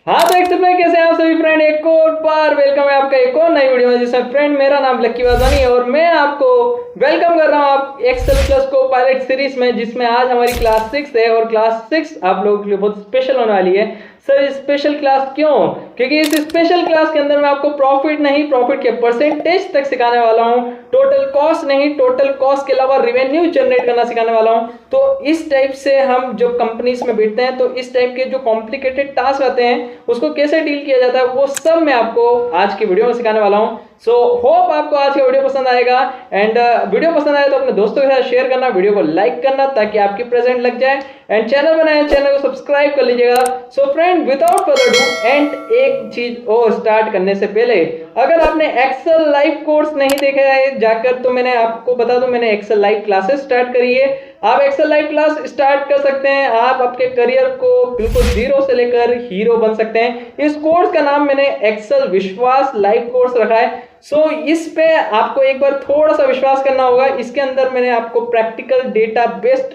हाँ तो एक में कैसे हैं आप सभी फ्रेंड, एक और बार वेलकम है आपका एक और नई वीडियो में। जिसमें फ्रेंड मेरा नाम लक्की वाधवानी है और मैं आपको वेलकम कर रहा हूँ आप एक्सेल प्लस को पायलट सीरीज में, जिसमें आज हमारी क्लास 6 है और क्लास 6 आप लोगों के लिए बहुत स्पेशल होने वाली है। सर स्पेशल क्लास क्यों? क्योंकि इस स्पेशल क्लास के अंदर मैं आपको प्रॉफिट नहीं, प्रॉफिट के परसेंटेज तक सिखाने वाला हूँ। टोटल कॉस्ट नहीं, टोटल कॉस्ट के अलावा रेवेन्यू जनरेट करना सिखाने वाला हूँ। तो इस टाइप से हम जब कंपनीज में बैठते हैं तो इस टाइप के जो कॉम्प्लिकेटेड टास्क आते हैं उसको कैसे डील किया जाता है वो सब मैं आपको आज की वीडियो में सिखाने वाला हूँ। सो होप आपको आज का वीडियो पसंद आएगा एंड वीडियो पसंद आए तो अपने दोस्तों के साथ शेयर करना, वीडियो को लाइक करना ताकि आपकी प्रेजेंट लग जाए एंड चैनल बनाए चैनल को सब्सक्राइब कर लीजिएगा। So friend without further do and एक चीज और स्टार्ट करने से पहले, अगर आपने एक्सेल लाइव कोर्स नहीं देखा है जाकर तो मैंने आपको बता दूं, मैंने एक्सेल लाइव क्लासेस स्टार्ट करी है। आप एक्सेल लाइव क्लास स्टार्ट कर सकते हैं, आप आपके करियर को बिल्कुल जीरो से लेकर हीरो बन सकते हैं। इस कोर्स का नाम मैंने एक्सेल विश्वास लाइव कोर्स रखा है। सो इस पे आपको एक बार थोड़ा सा विश्वास करना होगा। इसके अंदर मैंने आपको प्रैक्टिकल डेटा बेस्ड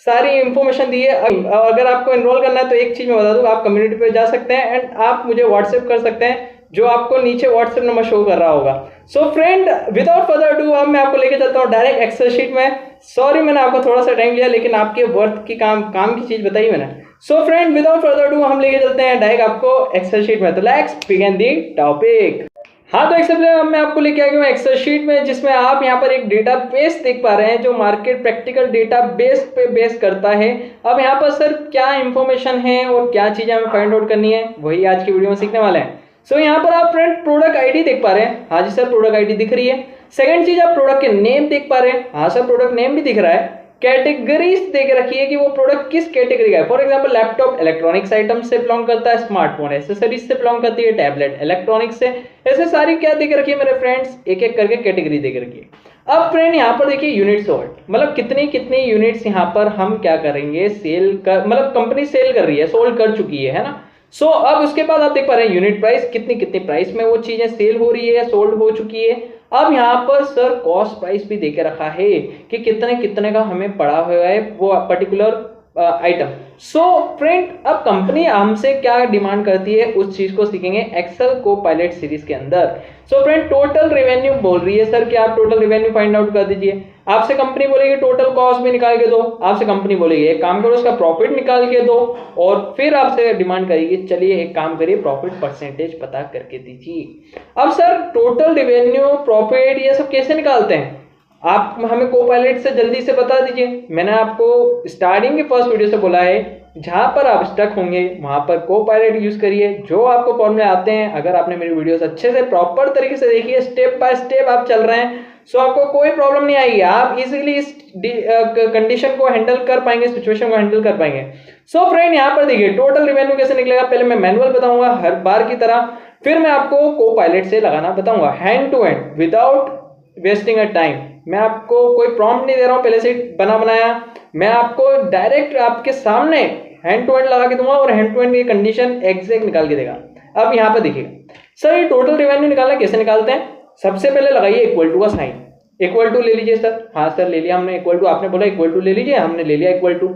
सारी इंफॉर्मेशन दी है। अगर आपको एनरोल करना है तो एक चीज मैं बता दूं, आप कम्युनिटी पे जा सकते हैं एंड आप मुझे व्हाट्सएप कर सकते हैं, जो आपको नीचे व्हाट्सएप नंबर शो कर रहा होगा। So friend without further do अब मैं आपको लेके चलता हूँ डायरेक्ट एक्सेल शीट में। सॉरी मैंने आपको थोड़ा सा टाइम लिया, लेकिन आपके वर्थ की काम की चीज बताई मैंने। So friend without further do हम लेके चलते हैं डायरेक्ट आपको एक्सेल शीट में। तो लेट्स बिगिन द टॉपिक। हाँ तो एक्सेल मैं आपको लेके आ गया हूँ एक्सेल शीट में, जिसमें आप यहाँ पर एक डेटा बेस देख पा रहे हैं जो मार्केट प्रैक्टिकल डेटा बेस पे बेस करता है। अब यहाँ पर सर क्या इंफॉर्मेशन है और क्या चीजें हमें फाइंड आउट करनी है वही आज की वीडियो में सीखने वाले हैं। सो यहाँ पर आप फ्रेंड प्रोडक्ट आईडी देख पा रहे हैं। हाँ जी सर प्रोडक्ट आईडी दिख रही है। सेकंड चीज आप प्रोडक्ट के नेम देख पा रहे हैं। हाँ सर प्रोडक्ट नेम भी दिख रहा है। कैटेगरीज देख रखी है कि वो प्रोडक्ट किस कैटेगरी का है। For example laptop electronics item से बिलोंग करता है, स्मार्टफोन एसेसरीज से बिलोंग करती है, टैबलेट इलेक्ट्रॉनिक्स से। ऐसे सारी क्या देख रखी है मेरे फ्रेंड्स, एक एक करके कैटेगरी देख रखी है। अब फ्रेंड यहाँ पर देखिए यूनिट सोल्ड, मतलब कितनी कितनी यूनिट्स यहाँ पर हम क्या करेंगे सेल कर, मतलब कंपनी सेल कर रही है, सोल्ड कर चुकी है ना। सो अब उसके बाद आप देख पा रहे हैं यूनिट प्राइस, कितनी कितनी प्राइस में वो चीजें सेल हो रही है, सोल्ड हो चुकी है। अब यहाँ पर सर कॉस्ट प्राइस भी देके रखा है कि कितने कितने का हमें पड़ा हुआ है वो पर्टिकुलर आइटम। सो फ्रेंड अब कंपनी हमसे क्या डिमांड करती है उस चीज को सीखेंगे एक्सेल को पायलट सीरीज के अंदर। सो फ्रेंड टोटल रेवेन्यू बोल रही है सर कि आप टोटल रेवेन्यू फाइंड आउट कर दीजिए। आपसे कंपनी बोलेगी टोटल कॉस्ट भी निकाल के दो, आपसे कंपनी बोलेगी एक काम करो उसका प्रॉफिट निकाल के दो, और फिर आपसे डिमांड करेगी चलिए एक काम करिए प्रॉफिट परसेंटेज पता करके दीजिए। अब सर टोटल रेवेन्यू प्रॉफिट ये सब कैसे निकालते हैं आप हमें को पायलट से जल्दी से बता दीजिए। मैंने आपको स्टार्टिंग की फर्स्ट वीडियो से बोला है जहां पर आप स्टक होंगे वहां पर को पायलट यूज करिए, जो आपको फॉर्मूले आते हैं। अगर आपने मेरी वीडियोस अच्छे से प्रॉपर तरीके से देखी है, स्टेप बाय स्टेप आप चल रहे हैं, सो आपको कोई प्रॉब्लम नहीं आएगी। आप इजीली इस कंडीशन को हैंडल कर पाएंगे, सिचुएशन को हैंडल कर पाएंगे। सो फ्रेंड यहाँ पर देखिए टोटल रेवेन्यू कैसे निकलेगा, पहले मैं मैनुअल बताऊंगा हर बार की तरह, फिर मैं आपको को पायलट से लगाना बताऊंगा hand to hand without wasting a time. मैं आपको कोई प्रॉम्प्ट नहीं दे रहा हूं पहले से बना बनाया, मैं आपको डायरेक्ट आपके सामने हैंड टू हैंड लगा के दूंगा और हैंड टू हैंड की कंडीशन एग्जैक्ट निकाल के देगा। अब यहाँ पर देखिएगा सर ये टोटल रेवेन्यू निकालना कैसे निकालते हैं। सबसे पहले लगाइए इक्वल टू का साइन, इक्वल टू ले लीजिए सर। हाँ सर ले लिया हमने इक्वल टू, आपने बोला इक्वल टू ले लीजिए, हमने ले लिया इक्वल टू।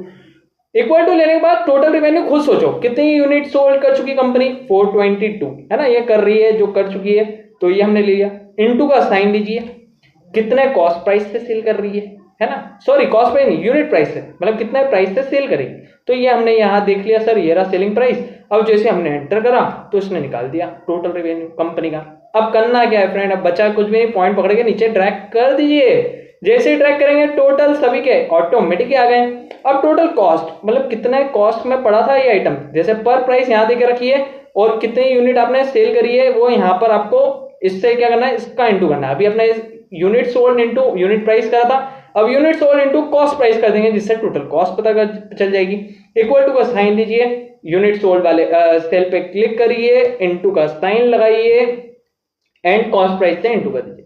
इक्वल टू लेने के बाद टोटल रेवेन्यू खुद सोचो कितनी यूनिट सोल्ड कर चुकी कंपनी, 422 है ना, ये कर रही है जो कर चुकी है, तो ये हमने ले लिया। इनटू का साइन लीजिए, कितने कॉस्ट प्राइस से सेल कर रही है ना, सॉरी कॉस्ट प्राइस नहीं यूनिट प्राइस से, मतलब कितने प्राइस से सेल करेगी। तो ये हमने यहाँ देख लिया सर, ये रहा सेलिंग प्राइस। अब जैसे हमने एंटर करा तो इसने निकाल दिया टोटल रेवेन्यू कंपनी का। अब करना क्या है फ्रेंड, अब बचा कुछ भी नहीं, पॉइंट पकड़ के नीचे ड्रैग कर दीजिए। जैसे ही ड्रैग करेंगे टोटल सभी के ऑटोमेटिक आ गए। अब टोटल कॉस्ट, मतलब कितने कॉस्ट में पड़ा था ये आइटम, जैसे पर प्राइस यहाँ देके रखी है और कितनी यूनिट आपने सेल करी है वो यहाँ पर आपको इससे क्या करना है, इसका इंटू करना है। अभी अपने unit sold into unit price करा था, अब unit sold into cost price कर देंगे जिससे टोटल कॉस्ट पता चल जाएगी। इक्वल टू का साइन दीजिए, यूनिट सोल्ड वाले सेल पे क्लिक करिए, इनटू का साइन लगाइए एंड कॉस्ट प्राइस से इनटू कर दीजिए।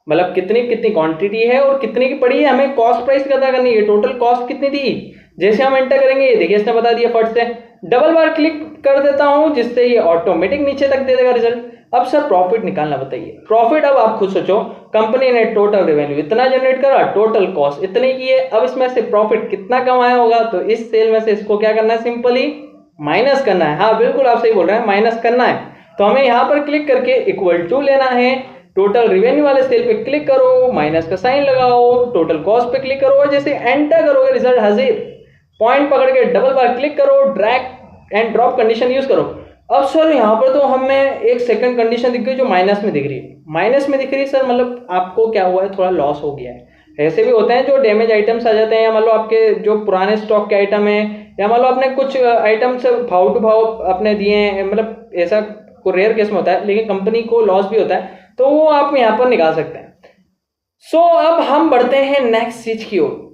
मतलब कितनी कितनी क्वांटिटी है और कितने की पड़ी है, हमें कॉस्ट प्राइस पता करनी है, टोटल कॉस्ट कितनी थी। जैसे हम एंटर करेंगे ये देखिए इसने बता दिया फट से। डबल बार क्लिक कर देता हूं जिससे ये ऑटोमेटिक नीचे तक दे देगा रिजल्ट। अब सर प्रॉफिट निकालना बताइए। प्रॉफिट अब आप खुद सोचो, कंपनी ने टोटल रेवेन्यू इतना जनरेट करा, टोटल कॉस्ट इतने की है, अब इसमें से प्रॉफिट कितना कमाया होगा, तो इस सेल में से इसको क्या करना है, सिंपली माइनस करना है। हाँ बिल्कुल आप सही बोल रहे हैं, माइनस करना है। तो हमें यहाँ पर क्लिक करके इक्वल टू लेना है, टोटल रिवेन्यू वाले सेल पे क्लिक करो, माइनस का साइन लगाओ, टोटल कॉस्ट पे क्लिक करो और जैसे एंटर करोगे रिजल्ट हाजिर, पॉइंट पकड़ के डबल बार क्लिक करो, drag and drop condition use करो। अब सर यहाँ पर तो हमें एक सेकंड कंडीशन दिख गई जो माइनस में दिख रही है। माइनस में दिख रही है सर, मतलब आपको क्या हुआ है, थोड़ा लॉस हो गया है। ऐसे भी होते हैं जो डैमेज आइटम्स आ जाते हैं, या मान लो आपके जो पुराने स्टॉक के आइटम है, या मान लो आपने कुछ आइटम्स भाव टू भाव अपने दिए हैं, मतलब ऐसा को रेयर केस में होता है, लेकिन कंपनी को लॉस भी होता है, तो वो आप यहाँ पर निकाल सकते हैं। सो अब हम बढ़ते हैं नेक्स्ट चीज की ओर।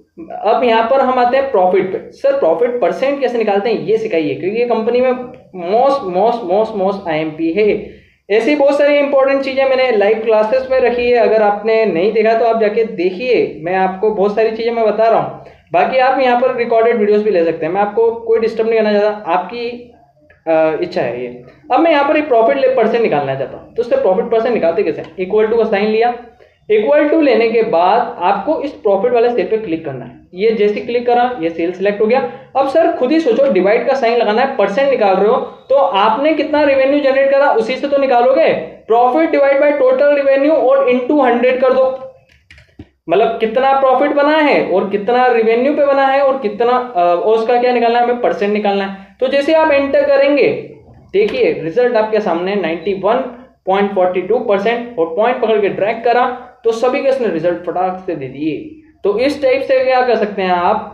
अब यहाँ पर हम आते हैं प्रॉफिट पे। सर प्रॉफिट परसेंट कैसे निकालते हैं ये सिखाइए, क्योंकि ये कंपनी में मोस्ट आईएमपी है। ऐसी बहुत सारी इंपॉर्टेंट चीजें मैंने लाइव क्लासेस में रखी है, अगर आपने नहीं देखा तो आप जाके देखिए। मैं आपको बहुत सारी चीजें मैं बता रहा हूँ, बाकी आप यहाँ पर रिकॉर्डेड वीडियोस भी ले सकते हैं। मैं आपको कोई डिस्टर्ब नहीं करना चाहता, आपकी इच्छा है ये। अब मैं यहाँ पर एक प्रॉफिट परसेंट निकालना चाहता हूँ, तो उससे प्रॉफिट परसेंट निकालते कैसे? इक्वल टू का साइन लिया, इक्वल टू लेने के बाद आपको इस प्रॉफिट वाले सेल पे क्लिक करना है। ये जैसे क्लिक करा ये सेल सिलेक्ट हो गया। अब सर खुद ही सोचो, डिवाइड का साइन लगाना है, परसेंट निकाल रहे हो तो आपने कितना रेवेन्यू जनरेट करा उसी से तो निकालोगे। Profit divide by total revenue और इनटू 100 कर दो, मतलब कितना प्रॉफिट बना है और कितना रेवेन्यू पे बना है और कितना और उसका क्या निकालना है, हमें परसेंट निकालना है। तो जैसे आप एंटर करेंगे देखिए रिजल्ट आपके सामने 91.42%, और पॉइंट पकड़ के ड्रैग करा तो सभी के इसने रिजल्ट फटाक से दे दिए। तो इस टाइप से क्या कर सकते हैं आप,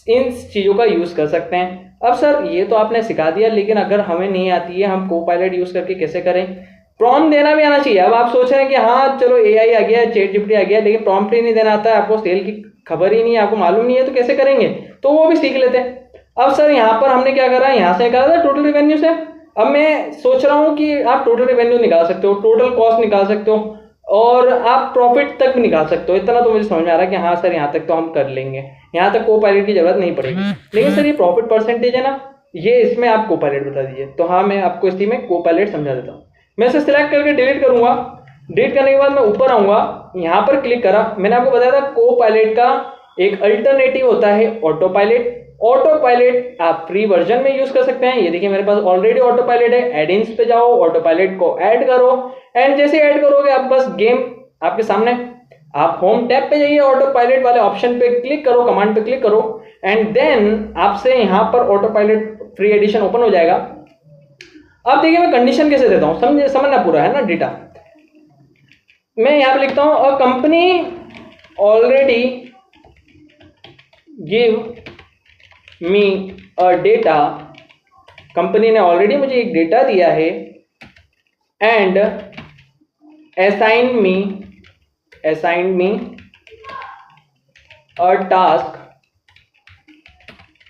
इन चीजों का यूज कर सकते हैं। अब सर ये तो आपने सिखा दिया, लेकिन अगर हमें नहीं आती है हम कोपायलट यूज करके कैसे करें? प्रॉम्प्ट देना भी आना चाहिए। अब आप सोच रहे हैं कि हाँ चलो एआई आ गया, चैट जीपीटी आ गया, लेकिन प्रॉम्प्ट ही नहीं देना आता है, आपको सेल की खबर ही नहीं है, आपको मालूम नहीं है, तो कैसे करेंगे? तो वो भी सीख लेते हैं। अब सर यहाँ पर हमने क्या करा, यहाँ से निकाला था टोटल रेवेन्यू से। अब मैं सोच रहा हूँ कि आप टोटल रेवेन्यू निकाल सकते हो, टोटल कॉस्ट निकाल सकते हो, और आप प्रॉफिट तक भी निकाल सकते हो। इतना तो मुझे समझ में आ रहा है कि हाँ सर यहाँ तक तो हम कर लेंगे, यहाँ तक कोपायलट की जरूरत नहीं पड़ेगी। लेकिन सर ये प्रॉफिट परसेंटेज है ना, ये इसमें आप कोपायलट बता दीजिए। तो हाँ मैं आपको इसी में कोपायलट समझा देता हूँ। मैं इसे सिलेक्ट करके डिलीट करूंगा। डिलीट करने के बाद मैं ऊपर आऊंगा, यहाँ पर क्लिक करा। मैंने आपको बताया था कोपायलट का एक अल्टरनेटिव होता है ऑटो पायलट। ऑटो पायलट आप फ्री वर्जन में यूज कर सकते हैं। ये देखिए मेरे पास ऑलरेडी ऑटो पायलट है। एडिंग्स पे जाओ, ऑटो पायलट को ऐड करो, एंड जैसे ऐड करोगे आप बस गेम आपके सामने, आप होम टैब पे जाइए, ऑटो पायलट वाले ऑप्शन पे क्लिक करो, कमांड पे क्लिक करो, एंड देन आपसे यहाँ पर autopilot free edition open हो जाएगा। अब देखिए मैं कंडीशन कैसे देता हूँ, समझना पूरा है ना डेटा। मैं यहाँ पे लिखता हूँ a company already give me a data, company ने ऑलरेडी मुझे एक डेटा दिया है, and assign me a task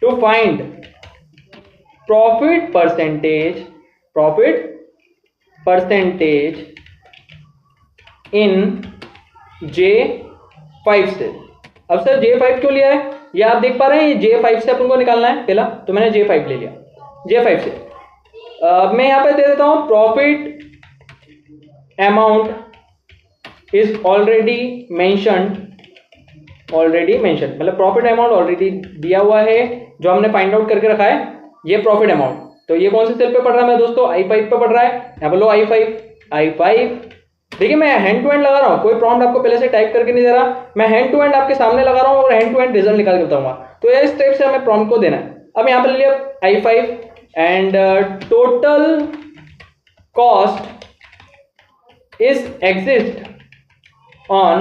to find profit percentage in J5 से। अब सर J5 क्यों लिया है, ये आप देख पा रहे हैं, ये J5 से अपन को निकालना है पहला, तो मैंने J5 ले लिया। J5 से मैं यहाँ पे दे देता हूँ profit amount is already mentioned, मतलब प्रॉफिट अमाउंट ऑलरेडी दिया हुआ है जो हमने फाइंड आउट करके रखा है, ये प्रॉफिट अमाउंट। तो ये कौन से सेल पे पड़ रहा है मेरे दोस्तों, I5 पे पड़ रहा है। यहाँ बोलो I5। देखिए मैं हैंड टू हैंड लगा रहा हूँ, कोई प्रॉम्प्ट आपको पहले से टाइप करके नहीं दे रहा, मैं हैंड टू हैंड आपके सामने लगा रहा हूँ और हैंड टू हैंड रिजल्ट निकाल के बताऊंगा। तो इस टाइप से हमें प्रॉम्प्ट को देना है। अब यहाँ पर ले लिया I5 and total cost is exist on,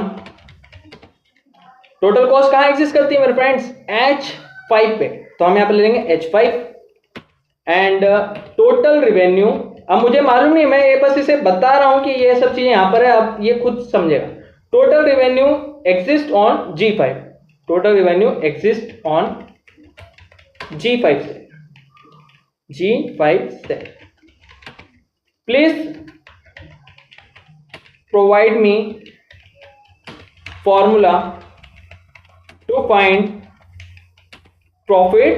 total cost कहाँ एग्जिस्ट करती है मेरे फ्रेंड्स, H5 पे। तो हम यहाँ पे ले लेंगे H5 एंड टोटल रेवेन्यू। अब मुझे मालूम नहीं, मैं ये बस इसे बता रहा हूं कि ये सब चीजें यहां पर है, अब ये खुद समझेगा। Total revenue exist on G5, total revenue exist on G5 से। Please provide me formula to find profit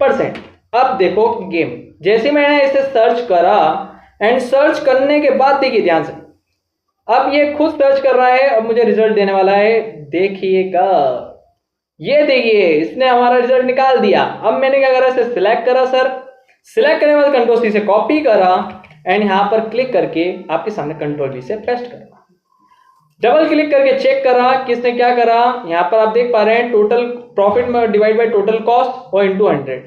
percent. अब देखो गेम, जैसे मैंने इसे सर्च करा एंड सर्च करने के बाद देखिए ध्यान से, अब ये खुद सर्च कर रहा है, अब मुझे रिजल्ट देने वाला है, देखिएगा। ये देखिए इसने हमारा रिजल्ट निकाल दिया। अब मैंने क्या करा, इसे सिलेक्ट करा सर, सिलेक्ट करने के बाद कंट्रोल सी से कॉपी करा एंड यहाँ पर क्लिक करके आपके सामने कंट्रोल वी से पेस्ट करा। डबल क्लिक करके चेक करा किसने क्या करा। यहाँ पर आप देख पा रहे हैं टोटल प्रॉफिट में डिवाइड बाय टोटल कॉस्ट और इनटू 100।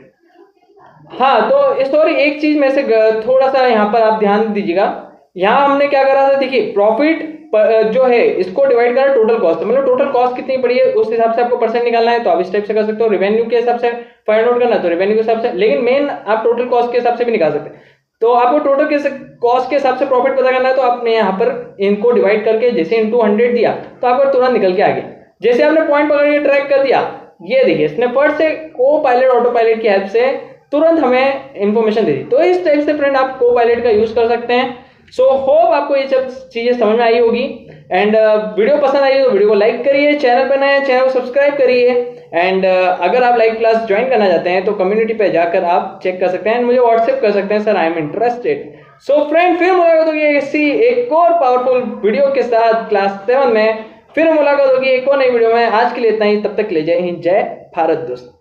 हाँ, तो सॉरी एक चीज में से थोड़ा सा यहाँ पर आप ध्यान दीजिएगा। यहाँ हमने क्या करा था, देखिए प्रॉफिट जो है इसको डिवाइड करा टोटल कॉस्ट, मतलब टोटल कॉस्ट कितनी पड़ी है उस हिसाब से आपको परसेंट निकालना है, तो आप इस टाइप से कर सकते हो। रेवेन्यू के हिसाब से फाइंड आउट करना है तो रेवेन्यू के हिसाब से, लेकिन मेन आप टोटल कॉस्ट के हिसाब से भी निकाल सकते हैं। तो आपको टोटल के कॉस्ट के हिसाब से प्रॉफिट पता करना है तो आपने यहाँ पर इनको डिवाइड करके जैसे इनटू 100 दिया तो आपको तुरंत निकल के आ गया। जैसे आपने पॉइंट पकड़ के ट्रैक कर दिया, ये देखिए इसने फट से को पायलट ऑटो पायलट की हेल्प से तुरंत हमें इंफॉर्मेशन दे दी। तो इस टाइप से फ्रेंड आप को पायलट का यूज कर सकते हैं। सो होप आपको ये सब चीजें समझ में आई होगी एंड वीडियो पसंद आई तो वीडियो को लाइक करिए, चैनल पर नए हैं चैनल को सब्सक्राइब करिए एंड अगर आप लाइव क्लास ज्वाइन करना चाहते हैं तो कम्युनिटी पे जाकर आप चेक कर सकते हैं, मुझे व्हाट्सएप कर सकते हैं, sir I am interested. So friend फिर मुलाकात होगी ऐसी एक और पावरफुल वीडियो के साथ क्लास 7 में, फिर मुलाकात होगी एक और नई वीडियो में। आज के लिए इतना ही, तब तक ले जय हिंद जय भारत दोस्त।